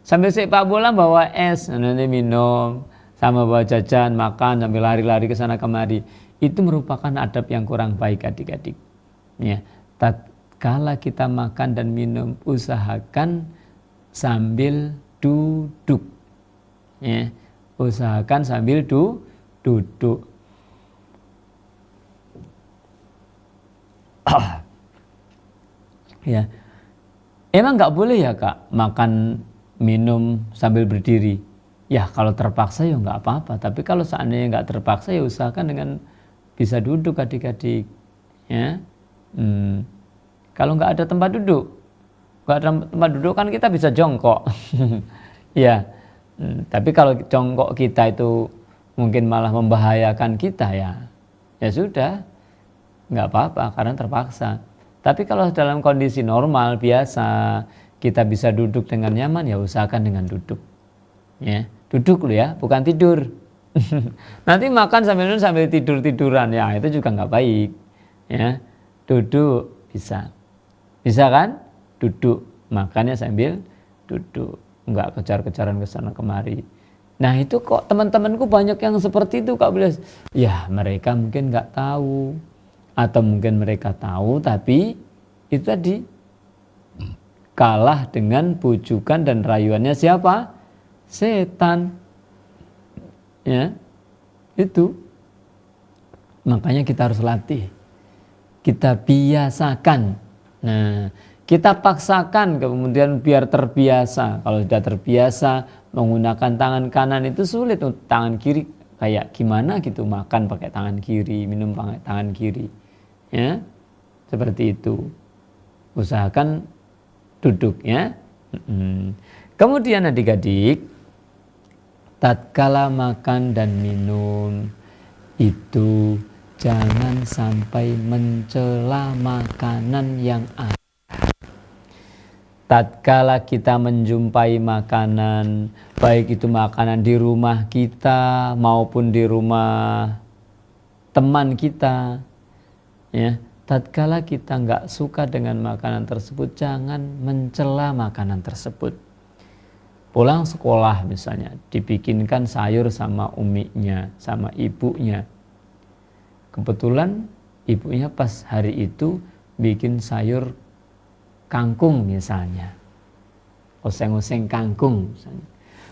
Sambil sepak bola bawa es, nanti minum, sama bawa jajan, makan sambil lari-lari ke sana kemari. Itu merupakan adab yang kurang baik adik-adik. Ya, tatkala kita makan dan minum, usahakan sambil duduk. Ya, usahakan sambil duduk. Ya, emang nggak boleh ya kak makan minum sambil berdiri? Ya kalau terpaksa ya nggak apa-apa. Tapi kalau seandainya nggak terpaksa ya usahakan dengan bisa duduk adik-adik. Ya, kalau nggak ada tempat duduk, kan kita bisa jongkok. Ya, tapi kalau jongkok kita itu mungkin malah membahayakan kita ya sudah, nggak apa-apa karena terpaksa. Tapi kalau dalam kondisi normal biasa kita bisa duduk dengan nyaman ya usahakan dengan duduk. Ya, duduk loh ya, bukan tidur. Nanti makan sambil tiduran ya itu juga nggak baik. Ya, duduk bisa kan? Duduk makannya sambil duduk, nggak kejar-kejaran ke sana kemari. Nah itu kok teman-temanku banyak yang seperti itu Kak Bilas. Ya mereka mungkin nggak tahu. Atau mungkin mereka tahu tapi itu tadi kalah dengan bujukan dan rayuannya siapa? Setan. Ya, itu. Makanya kita harus latih. Kita biasakan. Nah, Kita paksakan kemudian biar terbiasa. Kalau sudah terbiasa menggunakan tangan kanan itu sulit, tangan kiri kayak gimana gitu, makan pakai tangan kiri, minum pakai tangan kiri. Ya. Seperti itu. Usahakan duduk ya. Kemudian adik-adik, tatkala makan dan minum itu jangan sampai mencela makanan yang ada. Tatkala kita menjumpai makanan, baik itu makanan di rumah kita maupun di rumah teman kita, ya, tatkala kita nggak suka dengan makanan tersebut, jangan mencela makanan tersebut. Pulang sekolah misalnya, dibikinkan sayur sama uminya, sama ibunya. Kebetulan ibunya pas hari itu bikin sayur kangkung misalnya, oseng-oseng kangkung misalnya.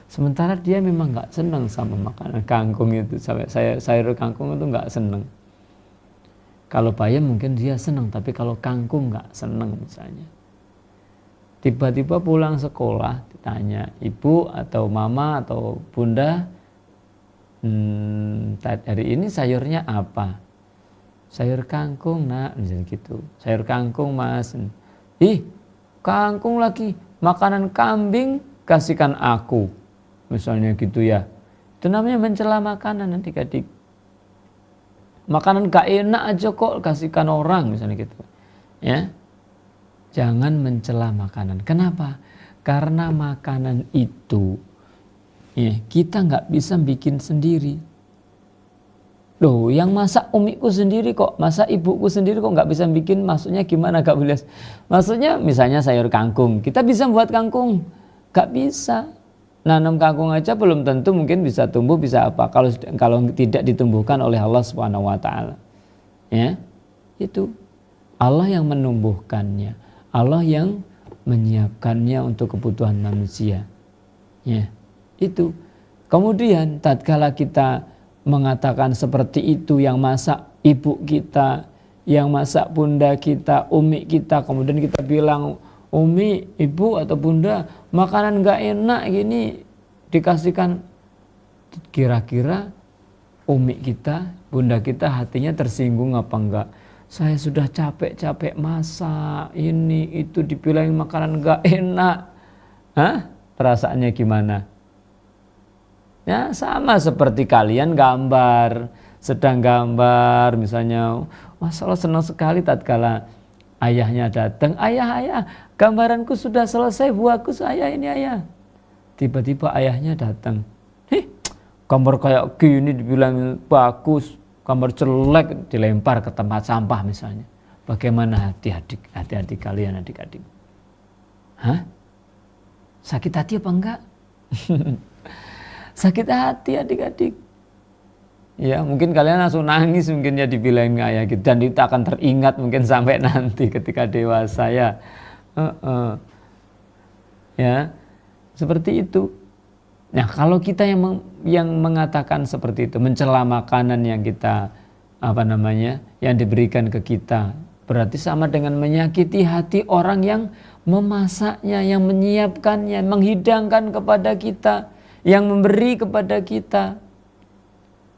Sementara dia memang nggak senang sama makanan kangkung itu, sampai sayur kangkung itu nggak senang. Kalau bayam mungkin dia senang, tapi kalau kangkung nggak senang misalnya. Tiba-tiba pulang sekolah ditanya ibu atau mama atau bunda, hari ini sayurnya apa? Sayur kangkung nak, misalnya gitu. Sayur kangkung mas. Ih, kangkung lagi, makanan kambing kasihkan aku, misalnya gitu ya. Itu namanya mencela makanan adik-adik. Makanan gak enak aja kok kasihkan orang, misalnya gitu. Ya, jangan mencela makanan. Kenapa? Karena makanan itu, ya, kita nggak bisa bikin sendiri. Loh, yang masak umiku sendiri kok, masak ibuku sendiri kok nggak bisa bikin, maksudnya gimana Kak Bulias? Maksudnya misalnya sayur kangkung, kita bisa buat kangkung? Nggak bisa. Nanam kangkung aja belum tentu mungkin bisa tumbuh, bisa apa, kalau tidak ditumbuhkan oleh Allah Subhanahu wa taala. Ya. Itu Allah yang menumbuhkannya, Allah yang menyiapkannya untuk kebutuhan manusia. Ya. Itu. Kemudian tatkala kita mengatakan seperti itu, yang masak ibu kita, yang masak bunda kita, umi kita, kemudian kita bilang, umi, ibu atau bunda, makanan gak enak gini dikasihkan, kira-kira umi kita, bunda kita hatinya tersinggung apa enggak? Saya sudah capek-capek masak ini itu, dibilangin makanan gak enak. Hah? Perasaannya gimana? Ya, sama seperti kalian sedang gambar misalnya, Masya Allah senang sekali tatkala ayahnya datang, ayah, gambaranku sudah selesai, buahku saya ini ayah. Tiba-tiba ayahnya datang, gambar kayak gini dibilang bagus, gambar jelek dilempar ke tempat sampah misalnya. Bagaimana hati-hati kalian adik-adik? Hah? Sakit hati apa enggak? Sakit hati adik-adik. Ya, mungkin kalian langsung nangis mungkin ya dibilangin ayah gitu, dan itu akan teringat mungkin sampai nanti ketika dewasa ya. Ya, seperti itu. Nah, kalau kita yang mengatakan seperti itu, mencela makanan yang kita yang diberikan ke kita, berarti sama dengan menyakiti hati orang yang memasaknya, yang menyiapkannya, menghidangkan kepada kita, yang memberi kepada kita.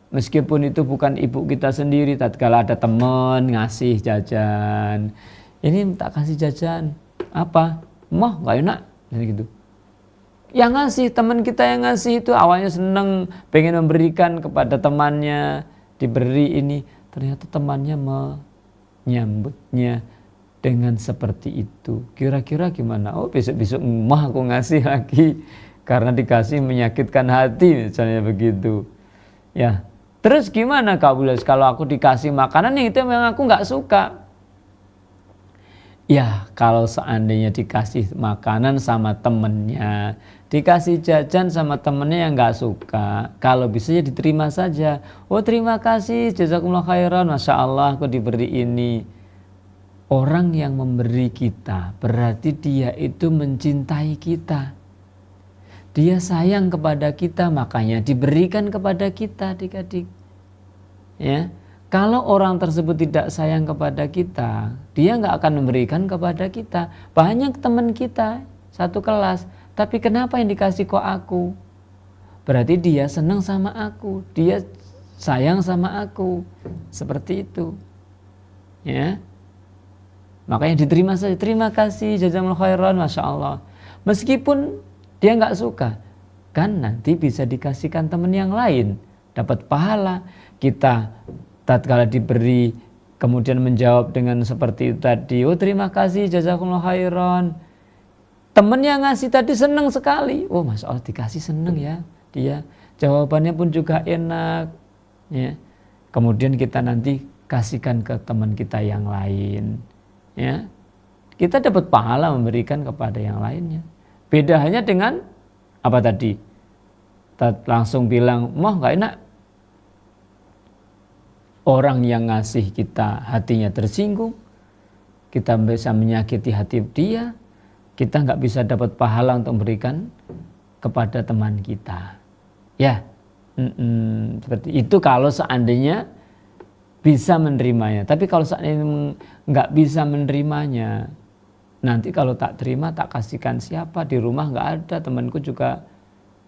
Meskipun itu bukan ibu kita sendiri, tatkala ada teman ngasih jajan, ini tak kasih jajan apa? Mah nggak enak, gitu. Yang ngasih, teman kita yang ngasih itu awalnya seneng, pengen memberikan kepada temannya, diberi ini, ternyata temannya menyambutnya dengan seperti itu. Kira-kira gimana? Oh, besok-besok mah aku ngasih lagi. Karena dikasih menyakitkan hati misalnya begitu. Ya, terus gimana Kak Bulias kalau aku dikasih makanan yang itu memang aku nggak suka? Ya, kalau seandainya dikasih makanan sama temennya, dikasih jajan sama temennya yang nggak suka, kalau bisa ya diterima saja. Oh, terima kasih, jazakumullah khairan, Masya Allah aku diberi ini. Orang yang memberi kita berarti dia itu mencintai kita. Dia sayang kepada kita, makanya diberikan kepada kita adik-adik. Ya, kalau orang tersebut tidak sayang kepada kita, dia nggak akan memberikan kepada kita. Banyak teman kita satu kelas, tapi kenapa yang dikasih kok aku? Berarti dia senang sama aku, dia sayang sama aku, seperti itu. Ya, makanya diterima saja. Terima kasih, jazakumullah khairan, masya Allah. Meskipun dia nggak suka, kan nanti bisa dikasihkan teman yang lain, dapat pahala. Kita tatkala diberi kemudian menjawab dengan seperti itu tadi, oh terima kasih, jazakumullah khairan. Temen yang ngasih tadi senang sekali, oh masya Allah dikasih senang ya dia. Jawabannya pun juga enak. Ya. Kemudian kita nanti kasihkan ke teman kita yang lain. Ya. Kita dapat pahala memberikan kepada yang lainnya. Beda hanya dengan apa tadi? Langsung bilang, moh gak enak. Orang yang ngasih kita hatinya tersinggung, kita bisa menyakiti hati dia, kita nggak bisa dapat pahala untuk memberikan kepada teman kita. Ya, seperti itu kalau seandainya bisa menerimanya. Tapi kalau seandainya nggak bisa menerimanya, nanti kalau tak terima tak kasihkan siapa, di rumah nggak ada, temanku juga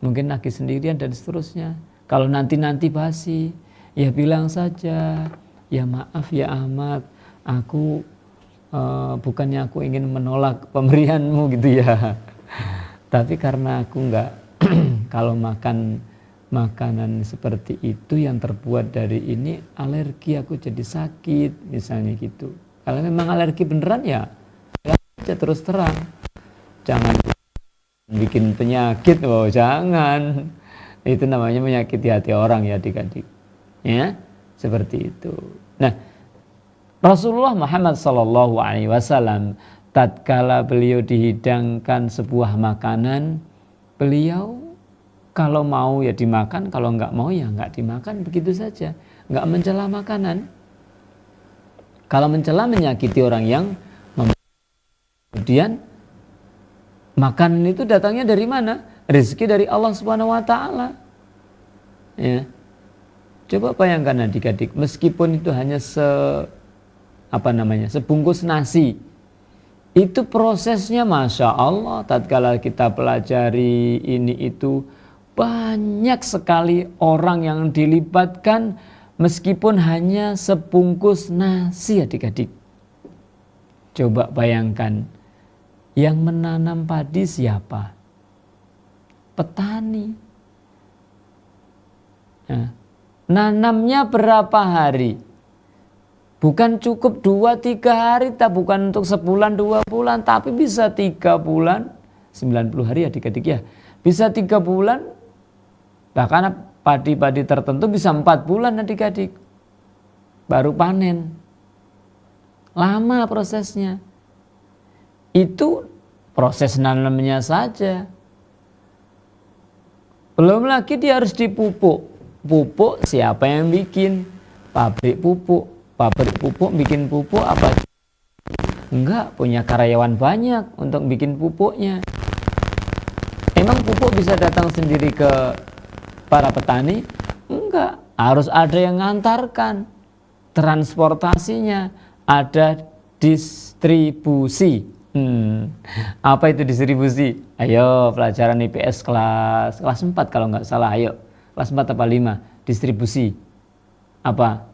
mungkin lagi sendirian dan seterusnya. Kalau nanti basi, ya bilang saja, ya maaf ya Ahmad, aku bukannya aku ingin menolak pemberianmu gitu ya. Tapi karena aku nggak, kalau makan makanan seperti itu yang terbuat dari ini alergi, aku jadi sakit misalnya gitu. Kalau memang alergi beneran ya aja terus terang, jangan bikin penyakit, oh jangan, itu namanya menyakiti hati orang ya adik-adik. Ya, seperti itu. Nah, Rasulullah Muhammad SAW tatkala beliau dihidangkan sebuah makanan, beliau kalau mau ya dimakan, kalau nggak mau ya nggak dimakan, begitu saja, nggak mencela makanan. Kalau mencela menyakiti orang yang kemudian makanan itu datangnya dari mana? Rezeki dari Allah Subhanahu Wa Taala. Ya. Coba bayangkan adik-adik, meskipun itu hanya sebungkus nasi, itu prosesnya masya Allah. Tatkala kita pelajari ini itu banyak sekali orang yang dilibatkan, meskipun hanya sebungkus nasi adik-adik. Coba bayangkan, yang menanam padi siapa? Petani. Nah, nanamnya berapa hari? Bukan cukup 2-3 hari, bukan untuk sebulan 2 bulan, tapi bisa 3 bulan, 90 hari adik-adik ya. Bisa 3 bulan, bahkan padi-padi tertentu bisa 4 bulan adik-adik. Baru panen. Lama prosesnya. Itu proses nanamnya saja. Belum lagi dia harus dipupuk. Pupuk siapa yang bikin? Pabrik pupuk. Pabrik pupuk bikin pupuk apa? Enggak, punya karyawan banyak untuk bikin pupuknya. Emang pupuk bisa datang sendiri ke para petani? Enggak, harus ada yang ngantarkan. Transportasinya, ada distribusi. Apa itu distribusi? Ayo pelajaran IPS kelas 4 kalau nggak salah, ayo. Kelas 4 apa 5? Distribusi. Apa?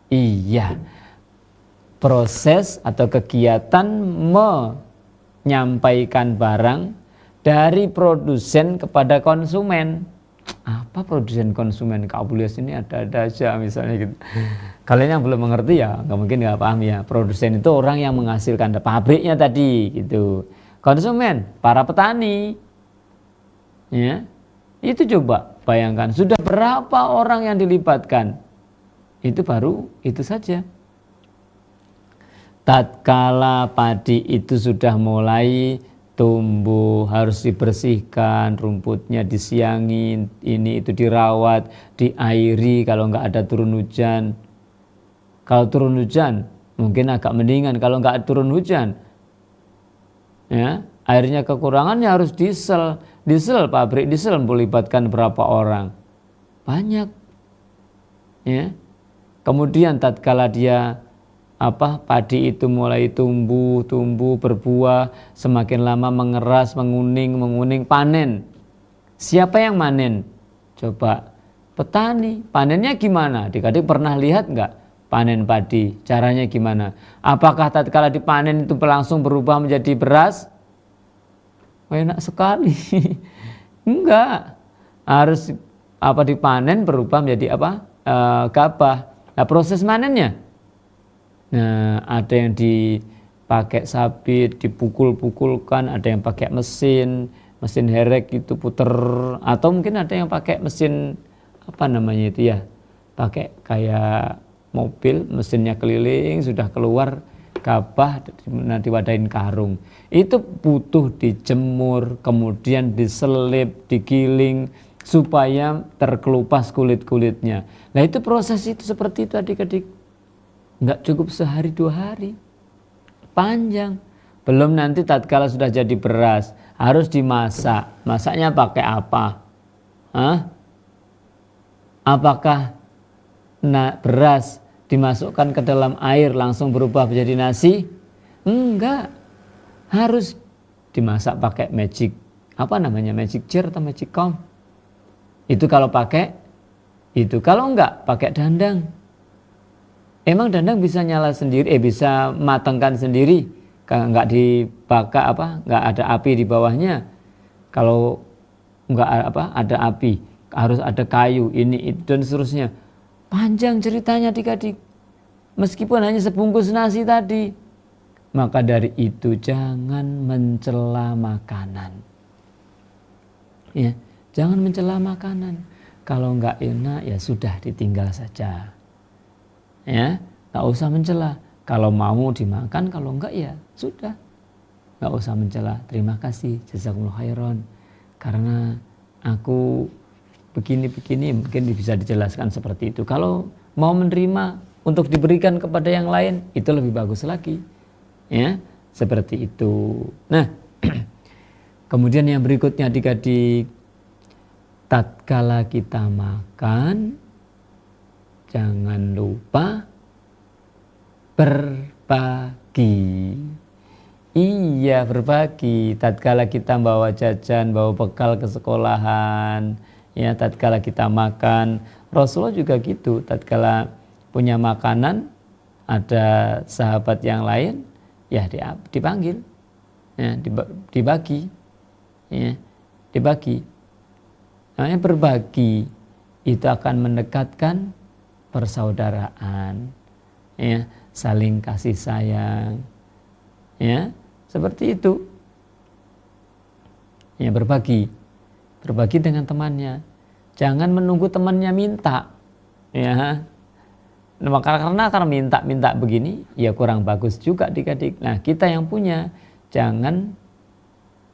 Iya. Proses atau kegiatan menyampaikan barang dari produsen kepada konsumen. Apa produsen konsumen? Kak Abulias ini ada-ada aja misalnya gitu. Kalian yang belum mengerti ya nggak mungkin nggak paham ya. Produsen itu orang yang menghasilkan pabriknya tadi gitu. Konsumen, para petani. Ya. Itu coba bayangkan, sudah berapa orang yang dilibatkan? Itu baru itu saja. Tatkala padi itu sudah mulai tumbuh, harus dibersihkan, rumputnya disiangin, ini itu dirawat, diairi kalau nggak ada turun hujan. Kalau turun hujan mungkin agak mendingan, kalau nggak turun hujan ya airnya kekurangan ya harus diesel, pabrik diesel melibatkan berapa orang? Banyak. Ya. Kemudian tatkala dia padi itu mulai tumbuh berbuah, semakin lama mengeras, menguning, panen. Siapa yang manen? Coba petani. Panennya gimana? Adik-adik pernah lihat nggak panen padi? Caranya gimana? Apakah tatkala dipanen itu langsung berubah menjadi beras? Enak sekali. Enggak. Harus dipanen berubah menjadi gabah. Nah, proses manennya, nah, ada yang dipakai sabit, dipukul-pukulkan, ada yang pakai mesin herek itu puter, atau mungkin ada yang pakai mesin pakai kayak mobil, mesinnya keliling, sudah keluar gabah, nanti wadahin karung. Itu butuh dijemur, kemudian diselip, digiling, supaya terkelupas kulit-kulitnya. Nah itu proses itu seperti itu adik-adik. Nggak cukup sehari 2 hari. Panjang. Belum nanti tatkala sudah jadi beras, harus dimasak. Masaknya pakai apa? Apakah beras dimasukkan ke dalam air langsung berubah menjadi nasi? Enggak. Harus dimasak pakai magic jar atau magic comb. Itu kalau pakai itu. Kalau enggak pakai dandang. Emang dandang bisa nyala sendiri, bisa matangkan sendiri. Kalau enggak dibakar enggak ada api di bawahnya. Kalau enggak ada api, harus ada kayu, ini itu dan seterusnya. Panjang ceritanya adik-adik. Meskipun hanya sebungkus nasi tadi. Maka dari itu jangan mencela makanan. Ya. Jangan mencela makanan. Kalau enggak enak ya sudah ditinggal saja. Ya, enggak usah mencela. Kalau mau dimakan, kalau enggak ya sudah. Enggak usah mencela. Terima kasih, jazakumullah khairan. Karena aku begini mungkin bisa dijelaskan seperti itu. Kalau mau menerima untuk diberikan kepada yang lain, itu lebih bagus lagi. Ya, seperti itu. Nah, kemudian yang berikutnya adik-adik, tatkala kita makan, jangan lupa berbagi. Iya, berbagi. Tatkala kita bawa jajan, bawa bekal ke sekolahan, ya, tatkala kita makan, Rasulullah juga gitu. Tatkala punya makanan, ada sahabat yang lain, ya dipanggil, ya, dibagi, ya, dibagi. Namanya berbagi itu akan mendekatkan persaudaraan, ya, saling kasih sayang, ya, seperti itu. Ya, berbagi dengan temannya. Jangan menunggu temannya minta, ya. Karena minta begini, ya kurang bagus juga adik-adik. Nah, kita yang punya, jangan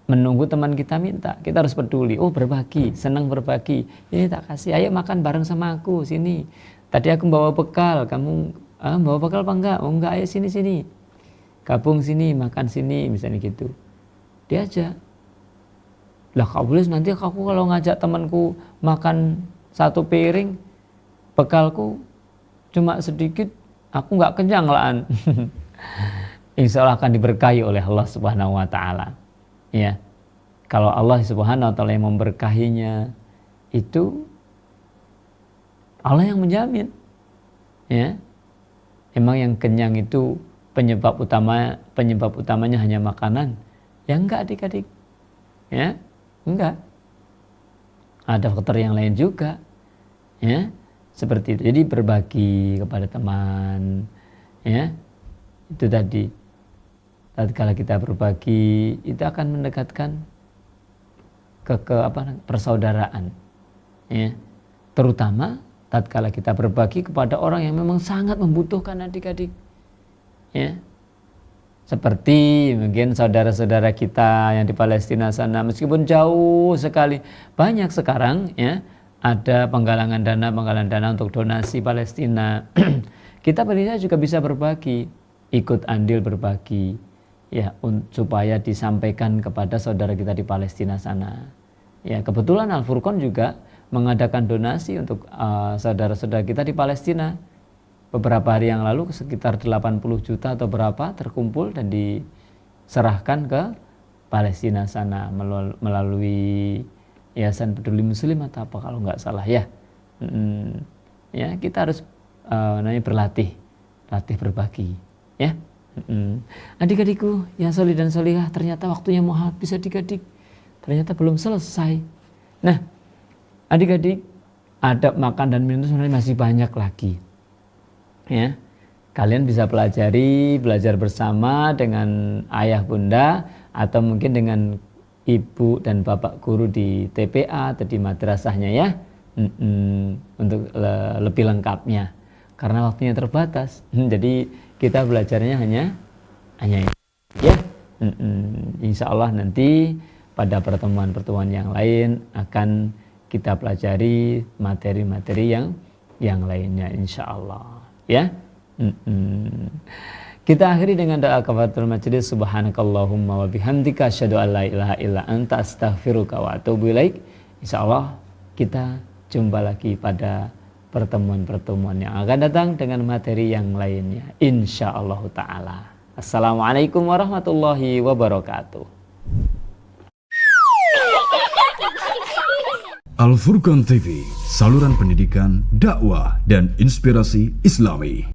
menunggu teman kita minta. Kita harus peduli. Oh, berbagi, senang berbagi. Ini tak kasih, ayo makan bareng sama aku sini. Tadi aku bawa bekal, kamu bawa bekal apa enggak? Oh enggak, ayo sini. Gabung sini, makan sini, misalnya gitu. Diajak. Lah boleh nanti aku kalau ngajak temanku makan 1 piring, bekalku cuma sedikit, aku enggak kenyang lah. Insya Allah akan diberkahi oleh Allah Subhanahu wa Ta'ala. Ya, kalau Allah Subhanahu wa Ta'ala yang memberkahinya, itu Allah yang menjamin. Ya, emang yang kenyang itu penyebab utamanya hanya makanan? Ya enggak adik-adik. Ya, enggak. Ada faktor yang lain juga. Ya, seperti itu. Jadi berbagi kepada teman. Ya, itu tadi. Tatkala kita berbagi, itu akan mendekatkan persaudaraan, ya. Terutama tatkala kita berbagi kepada orang yang memang sangat membutuhkan adik-adik, ya. Seperti mungkin saudara-saudara kita yang di Palestina sana, meskipun jauh sekali, banyak sekarang, ya, ada penggalangan dana untuk donasi Palestina. Kita juga bisa berbagi, ikut andil berbagi. Ya, supaya disampaikan kepada saudara kita di Palestina sana. Ya, kebetulan Al Furqan juga mengadakan donasi untuk saudara-saudara kita di Palestina. beberapa hari yang lalu sekitar 80 juta atau berapa terkumpul dan diserahkan ke Palestina sana melalui Yayasan Peduli Muslim atau apa kalau nggak salah ya. Ya, kita harus berlatih berbagi ya. Adik-adikku yang solih dan solihah, ternyata waktunya mau habis adik-adik, ternyata belum selesai. Nah adik-adik, adab makan dan minum sebenarnya masih banyak lagi ya. Kalian bisa belajar bersama dengan ayah bunda atau mungkin dengan ibu dan bapak guru di TPA atau di madrasahnya ya, untuk lebih lengkapnya karena waktunya terbatas. Jadi kita belajarnya hanya ini ya. Insya Allah nanti pada pertemuan-pertemuan yang lain akan kita pelajari materi-materi yang lainnya insya Allah ya. Kita akhiri dengan doa kafaratul majelis. Subhanakallahumma wa bihamdika asyhadu an la ilaha illa anta astaghfiruka wa atubu ilaik. Insyaallah kita jumpa lagi pada pertemuan-pertemuan yang akan datang dengan materi yang lainnya insyaallah taala. Assalamualaikum warahmatullahi wabarakatuh. Al Furqan TV, saluran pendidikan, dakwah dan inspirasi Islami.